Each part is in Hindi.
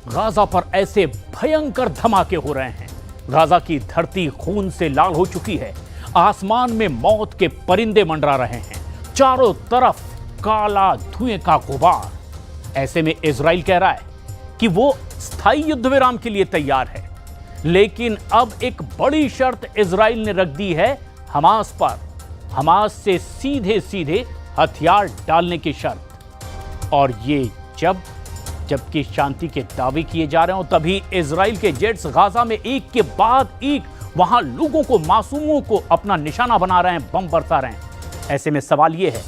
गाजा पर ऐसे भयंकर धमाके हो रहे हैं। गाजा की धरती खून से लाल हो चुकी है। आसमान में मौत के परिंदे मंडरा रहे हैं। चारों तरफ काला धुएं का गुबार। ऐसे में इजराइल कह रहा है कि वो स्थायी युद्ध विराम के लिए तैयार है, लेकिन अब एक बड़ी शर्त इजराइल ने रख दी है हमास पर। हमास से सीधे सीधे हथियार डालने की शर्त। और ये जबकि शांति के दावे किए जा रहे हो, तभी इजराइल के जेट्स गाजा में एक के बाद एक वहां लोगों को, मासूमों को अपना निशाना बना रहे हैं, बम बरसा रहे हैं। ऐसे में सवाल यह है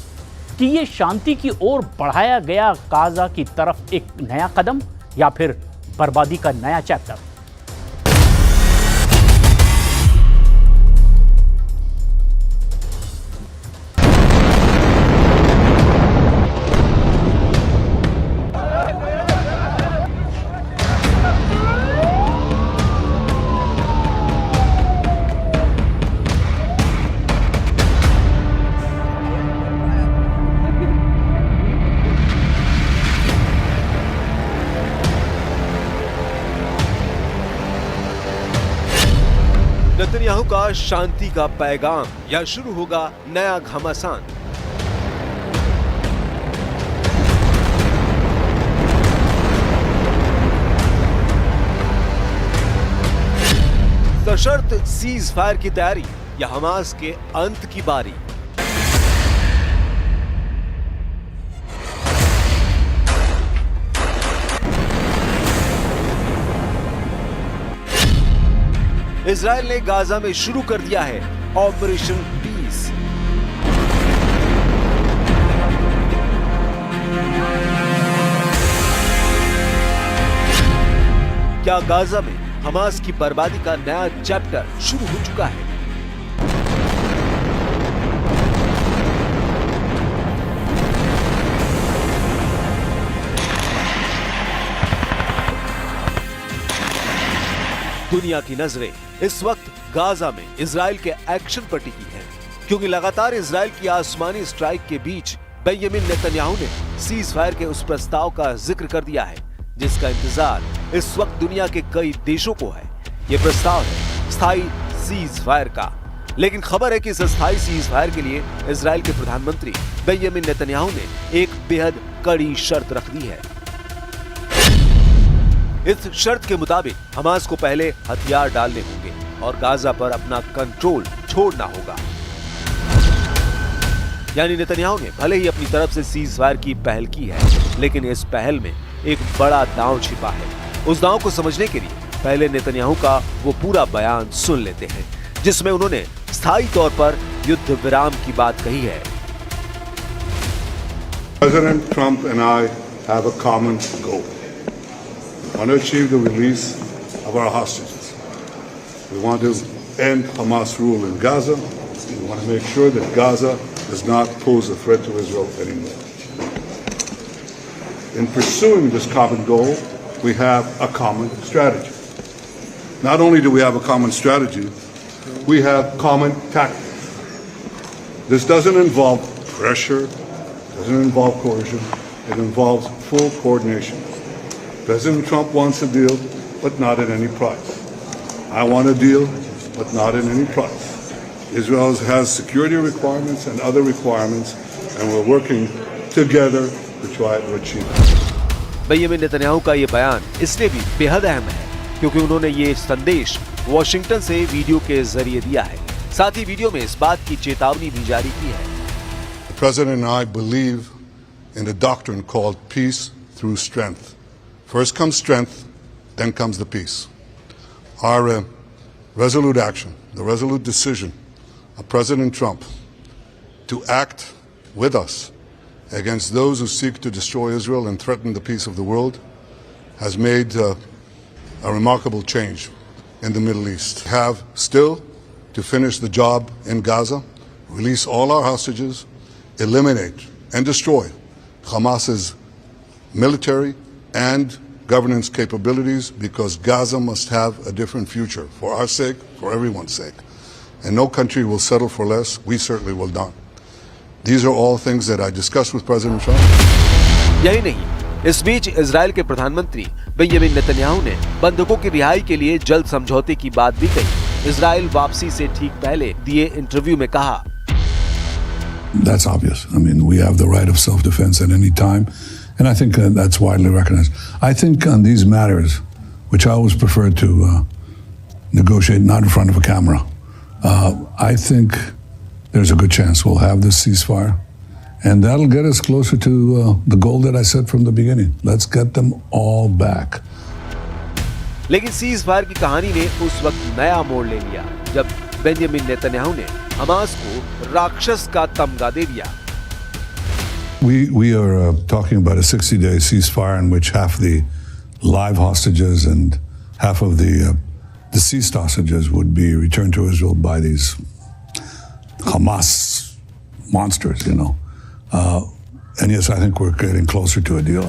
कि यह शांति की ओर बढ़ाया गया गाजा की तरफ एक नया कदम या फिर बर्बादी का नया चैप्टर। नेतन्याहू का शांति का पैगाम या शुरू होगा नया घमासान। सशर्त सीज फायर की तैयारी या हमास के अंत की बारी। इजराइल ने गाजा में शुरू कर दिया है ऑपरेशन पीस। क्या गाजा में हमास की बर्बादी का नया चैप्टर शुरू हो चुका है? दुनिया की नजरें इस वक्त गाजा में इजराइल के एक्शन पर टिकी हैं, क्योंकि लगातार इजराइल की आसमानी स्ट्राइक के बीच बेंजामिन नेतन्याहू ने सीज फायर के उस प्रस्ताव का जिक्र कर दिया है जिसका इंतजार इस वक्त दुनिया के कई देशों को है। यह प्रस्ताव है स्थायी सीज फायर का। लेकिन खबर है कि इस स्थायी सीज फायर के लिए इजराइल के प्रधानमंत्री बेंजामिन नेतन्याहू ने एक बेहद कड़ी शर्त रख दी है। इस शर्त के मुताबिक हमास को पहले हथियार डालने होंगे और गाजा पर अपना कंट्रोल छोड़ना होगा। यानी नेतन्याहू ने भले ही अपनी तरफ से सीज फायर की पहल की है, लेकिन इस पहल में एक बड़ा दांव छिपा है। उस दांव को समझने के लिए पहले नेतन्याहू का वो पूरा बयान सुन लेते हैं जिसमें उन्होंने स्थायी तौर पर युद्ध विराम की बात कही है। President Trump and I have a common goal. We want to achieve the release of our hostages. We want to end Hamas rule in Gaza. We want to make sure that Gaza does not pose a threat to Israel anymore. In pursuing this common goal, we have a common strategy. Not only do we have a common strategy, we have common tactics. This doesn't involve pressure, doesn't involve coercion, it involves full coordination. President Trump wants a deal, but not at any price. I want a deal, but not at any price. Israel has security requirements and other requirements, and we're working together to try to achieve it. Benjamin Netanyahu का ये बयान इसलिए भी बेहद अहम है क्योंकि उन्होंने ये संदेश वॉशिंगटन से वीडियो के जरिए दिया है। साथ ही वीडियो में इस बात की चेतावनी भी जारी की है। The President and I believe in a doctrine called peace through strength. First comes strength, then comes the peace. Our resolute action, the resolute decision of President Trump to act with us against those who seek to destroy Israel and threaten the peace of the world has made a remarkable change in the Middle East. We have still to finish the job in Gaza, release all our hostages, eliminate and destroy Hamas's military and governance capabilities, because Gaza must have a different future for our sake, for everyone's sake. And no country will settle for less. We certainly will not. These are all things that I discussed with President Trump. यही नहीं, इस बीच इजराइल के प्रधानमंत्री बेंजामिन नेतन्याहू ने बंधकों की रिहाई के लिए जल्द समझौते की बात भी कही। इजराइल वापसी से ठीक पहले दिए इंटरव्यू में कहा, That's obvious. I mean, we have the right of self-defense at any time, and I think that's widely recognized. I think on these matters, which I always prefer to negotiate not in front of a camera, I think there's a good chance we'll have this ceasefire, and that'll get us closer to the goal that I set from the beginning. Let's get them all back. लेकिन सीज फायर की कहानी ने उस वक्त नया मोड़ ले लिया जब बेंजामिन नेतन्याहू ने हमास को राक्षस का तमगा दे दिया। We are talking about a 60-day ceasefire in which half the live hostages and half of the deceased hostages would be returned to Israel by these Hamas monsters, you know. And yes, I think we're getting closer to a deal.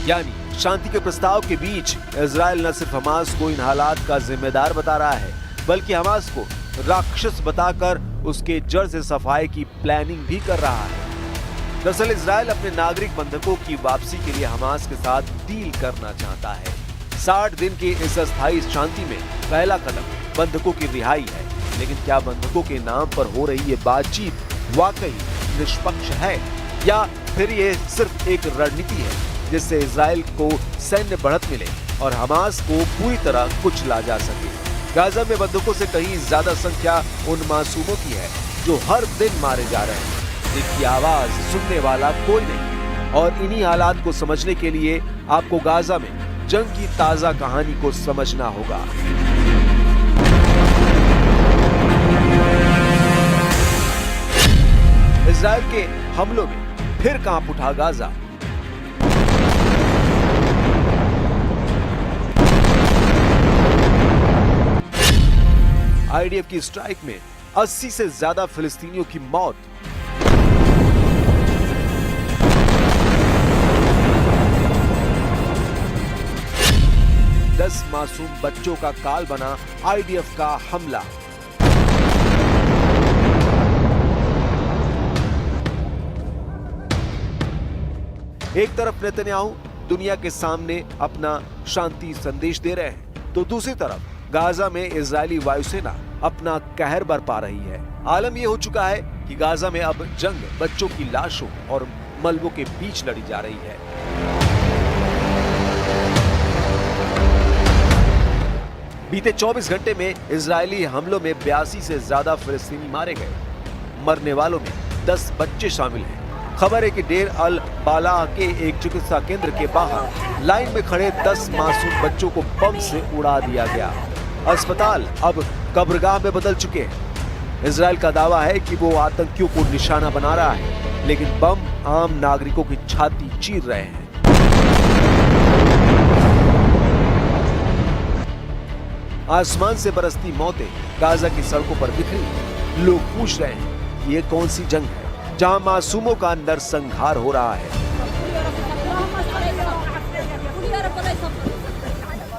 यानी शांति के प्रस्ताव के बीच इजराइल न सिर्फ हमास को इन हालात का जिम्मेदार बता रहा है, बल्कि हमास को राक्षस बताकर उसके जड़ से सफाई की प्लानिंग भी कर रहा है। दरअसल इजराइल अपने नागरिक बंधकों की वापसी के लिए हमास के साथ डील करना चाहता है। 60 दिन की इस अस्थायी शांति में पहला कदम बंधकों की रिहाई है, लेकिन क्या बंधकों के नाम पर हो रही ये बातचीत वाकई निष्पक्ष है या फिर ये सिर्फ एक रणनीति है जिससे इजराइल को सैन्य बढ़त मिले और हमास को पूरी तरह कुचला जा सके। गाजा में बंधकों से कहीं ज्यादा संख्या उन मासूमों की है जो हर दिन मारे जा रहे हैं, जिनकी आवाज सुनने वाला कोई नहीं। और इन्हीं हालात को समझने के लिए आपको गाजा में जंग की ताजा कहानी को समझना होगा। इजराइल के हमलों में फिर कांप उठा गाजा। आईडीएफ की स्ट्राइक में 80 से ज्यादा फिलिस्तीनियों की मौत। दस मासूम बच्चों का काल बना आईडीएफ का हमला। एक तरफ नेतन्याहू दुनिया के सामने अपना शांति संदेश दे रहे हैं, तो दूसरी तरफ गाजा में इजरायली वायुसेना अपना कहर बरपा रही है। आलम यह हो चुका है कि गाजा में अब जंग बच्चों की लाशों और मलबों के बीच लड़ी जा रही है। बीते 24 घंटे में इजरायली हमलों में 82 से ज्यादा फिलिस्तीनी मारे गए। मरने वालों में 10 बच्चे शामिल हैं। खबर है कि डेर अल बालाह के एक चिकित्सा केंद्र के बाहर लाइन में खड़े 10 मासूम बच्चों को बम से उड़ा दिया गया। अस्पताल अब कब्रगाह में बदल चुके हैं। इजराइल का दावा है कि वो आतंकियों को निशाना बना रहा है, लेकिन बम आम नागरिकों की छाती चीर रहे हैं। आसमान से बरसती मौतें गाजा की सड़कों पर बिखरी। लोग पूछ रहे हैं, ये कौन सी जंग है जहां मासूमों का नरसंहार हो रहा है।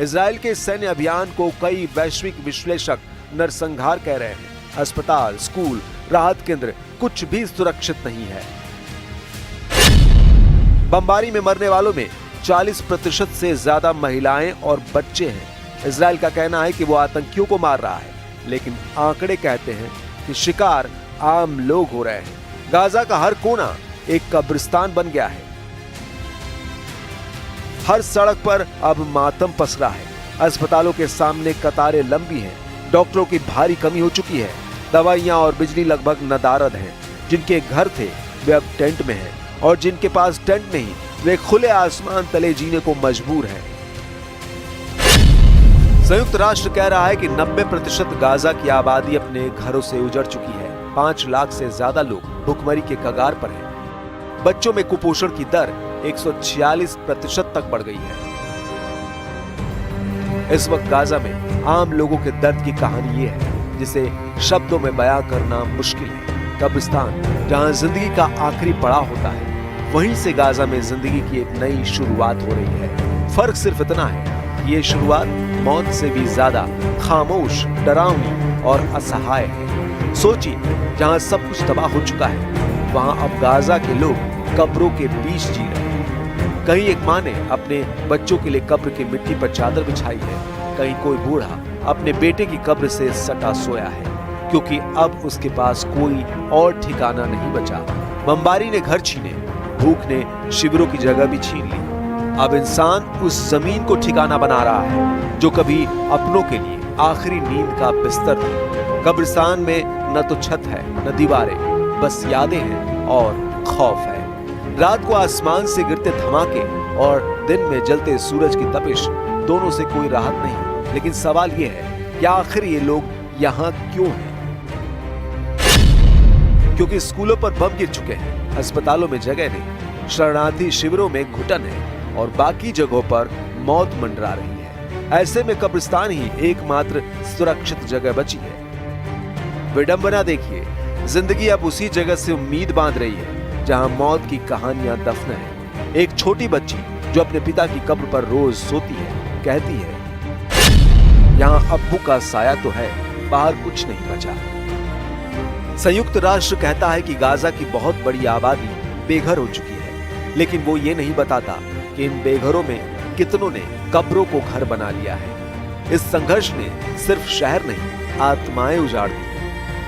इजराइल के सैन्य अभियान को कई वैश्विक विश्लेषक नरसंहार कह रहे हैं। अस्पताल, स्कूल, राहत केंद्र कुछ भी सुरक्षित नहीं है। बमबारी में मरने वालों में 40% से ज्यादा महिलाएं और बच्चे हैं। इजराइल का कहना है कि वो आतंकियों को मार रहा है, लेकिन आंकड़े कहते हैं कि शिकार आम लोग हो रहे हैं। गाजा का हर कोना एक कब्रिस्तान बन गया है। हर सड़क पर अब मातम पसरा है। अस्पतालों के सामने कतारें लंबी हैं। डॉक्टरों की भारी कमी हो चुकी है। दवाइयां और बिजली लगभग नदारद हैं। जिनके घर थे वे अब टेंट में हैं, और जिनके पास टेंट नहीं वे खुले आसमान तले जीने को मजबूर हैं। संयुक्त राष्ट्र कह रहा है कि 90% गाजा की आबादी अपने घरों से उजड़ चुकी है। 5 लाख से ज्यादा लोग भुखमरी के कगार पर हैं। बच्चों में कुपोषण की दर 146% तक बढ़ गई है। इस वक्त गाजा में आम लोगों के दर्द की कहानी ये है जिसे शब्दों में बयां करना मुश्किल है। कब्रिस्तान जहां जिंदगी का आखिरी पड़ाव होता है, वहीं से गाजा में जिंदगी की एक नई शुरुआत हो रही है। फर्क सिर्फ इतना है कि ये शुरुआत मौत से भी ज्यादा खामोश, डरावनी और असहाय है। सोचिए, जहां सब कुछ तबाह हो चुका है, वहां अब गाजा के लोग कब्रों के बीच जी रहे हैं। कहीं एक माँ ने अपने बच्चों के लिए कब्र की मिट्टी पर चादर बिछाई है, कहीं कोई बूढ़ा अपने बेटे की कब्र से सटा सोया है, क्योंकि अब उसके पास कोई और ठिकाना नहीं बचा। बमबारी ने घर छीने, भूख ने शिविरों की जगह भी छीन ली। अब इंसान उस जमीन को ठिकाना बना रहा है जो कभी अपनों के लिए आखिरी नींद का बिस्तर थी। कब्रिस्तान में न तो छत है न दीवारें, बस यादें हैं और खौफ है। रात को आसमान से गिरते धमाके और दिन में जलते सूरज की तपिश, दोनों से कोई राहत नहीं। लेकिन सवाल यह है कि आखिर ये लोग यहाँ क्यों हैं? क्योंकि स्कूलों पर बम गिर चुके हैं, अस्पतालों में जगह नहीं, शरणार्थी शिविरों में घुटन है और बाकी जगहों पर मौत मंडरा रही है। ऐसे में कब्रिस्तान ही एकमात्र सुरक्षित जगह बची है। विडंबना देखिए, जिंदगी अब उसी जगह से उम्मीद बांध रही है जहां मौत की कहानियां दफन है। एक छोटी बच्ची जो अपने पिता की कब्र पर रोज सोती है, कहती है, यहाँ अब्बू का साया तो है, बाहर कुछ नहीं बचा। संयुक्त राष्ट्र कहता है कि गाजा की बहुत बड़ी आबादी बेघर हो चुकी है, लेकिन वो ये नहीं बताता कि इन बेघरों में कितनों ने कब्रों को घर बना लिया है। इस संघर्ष ने सिर्फ शहर नहीं, आत्माएं उजाड़ दी।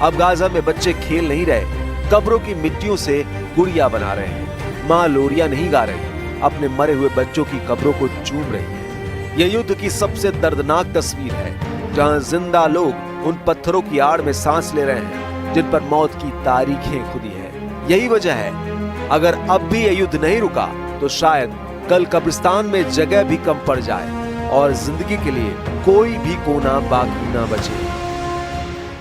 अब गाजा में बच्चे खेल नहीं रहे, कब्रों की मिट्टियों से गुड़िया बना रहे हैं। माँ लोरिया नहीं गा रही, अपने मरे हुए बच्चों की कब्रों को चूम रही है। यह युद्ध की सबसे दर्दनाक तस्वीर है, जहां जिंदा लोग उन पत्थरों की आड़ में सांस ले रहे हैं जिन पर मौत की तारीखें खुदी है। यही वजह है, अगर अब भी यह युद्ध नहीं रुका तो शायद कल कब्रिस्तान में जगह भी कम पड़ जाए और जिंदगी के लिए कोई भी कोना बाकी ना बचे।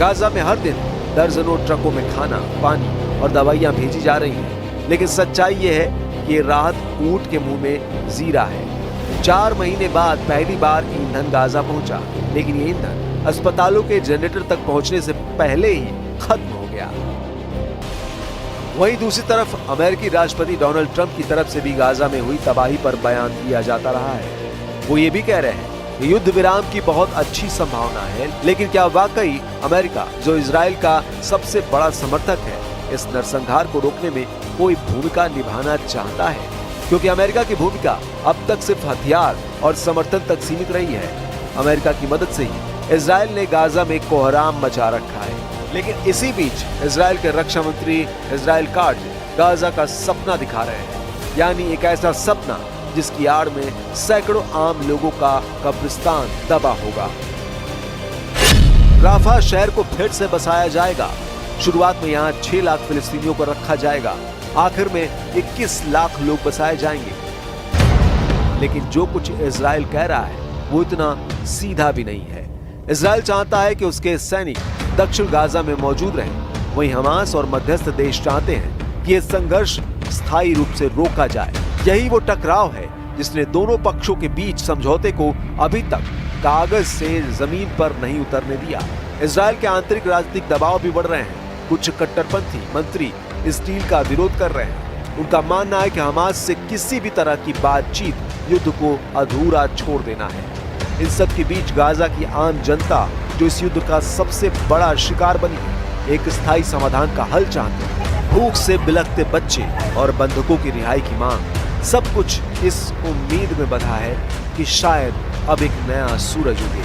गाजा में हर दिन दर्जनों ट्रकों में खाना, पानी और दवाइयां भेजी जा रही हैं, लेकिन सच्चाई ये है कि राहत ऊंट के मुंह में जीरा है। 4 महीने बाद पहली बार ईंधन गाजा पहुंचा, लेकिन ये ईंधन अस्पतालों के जनरेटर तक पहुंचने से पहले ही खत्म हो गया। वहीं दूसरी तरफ अमेरिकी राष्ट्रपति डोनाल्ड ट्रंप की तरफ से भी गाजा में हुई तबाही पर बयान दिया जाता रहा है। वो ये भी कह रहे हैं कि युद्ध विराम की बहुत अच्छी संभावना है, लेकिन क्या वाकई अमेरिका, जो इजराइल का सबसे बड़ा समर्थक है, इस नरसंहार को रोकने में कोई भूमिका निभाना चाहता है? क्योंकि अमेरिका की भूमिका अब तक सिर्फ हथियार और समर्थन तक सीमित रही है। अमेरिका की मदद से ही इजराइल ने गाजा में कोहराम मचा रखा है। लेकिन इसी बीच इजराइल के रक्षा मंत्री इजराइल काट्ज गाजा का सपना दिखा रहे हैं, यानी एक ऐसा सपना जिसकी आड़ में सैकड़ों आम लोगों का कब्रिस्तान दबा होगा। राफा शहर को फिर से बसाया जाएगा। शुरुआत में यहाँ 6 लाख फिलिस्तीनियों को रखा जाएगा, आखिर में 21 लाख लोग बसाए जाएंगे। लेकिन जो कुछ इजराइल कह रहा है वो इतना सीधा भी नहीं है। इजराइल चाहता है कि उसके सैनिक दक्षिण गाजा में मौजूद रहें। वहीं हमास और मध्यस्थ देश चाहते हैं कि यह संघर्ष स्थायी रूप से रोका जाए। यही वो टकराव है जिसने दोनों पक्षों के बीच समझौते को अभी तक कागज से जमीन पर नहीं उतरने दिया। इजराइल के आंतरिक राजनीतिक दबाव भी बढ़ रहे हैं। कुछ कट्टरपंथी मंत्री इस डील का विरोध कर रहे हैं। उनका मानना है कि हमास से किसी भी तरह की बातचीत युद्ध को अधूरा छोड़ देना है। इन सब के बीच गाजा की आम जनता, जो इस युद्ध का सबसे बड़ा शिकार बनी है, एक स्थायी समाधान का हल चाहते हैं। भूख से बिलखते बच्चे और बंधकों की रिहाई की मांग, सब कुछ इस उम्मीद में बंधा है कि शायद अब एक नया सूरज उगे।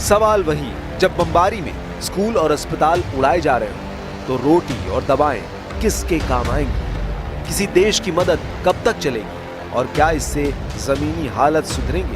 सवाल वही, जब बमबारी में स्कूल और अस्पताल उड़ाए जा रहे हो तो रोटी और दवाएं किसके काम आएंगी? किसी देश की मदद कब तक चलेगी? और क्या इससे जमीनी हालत सुधरेंगे?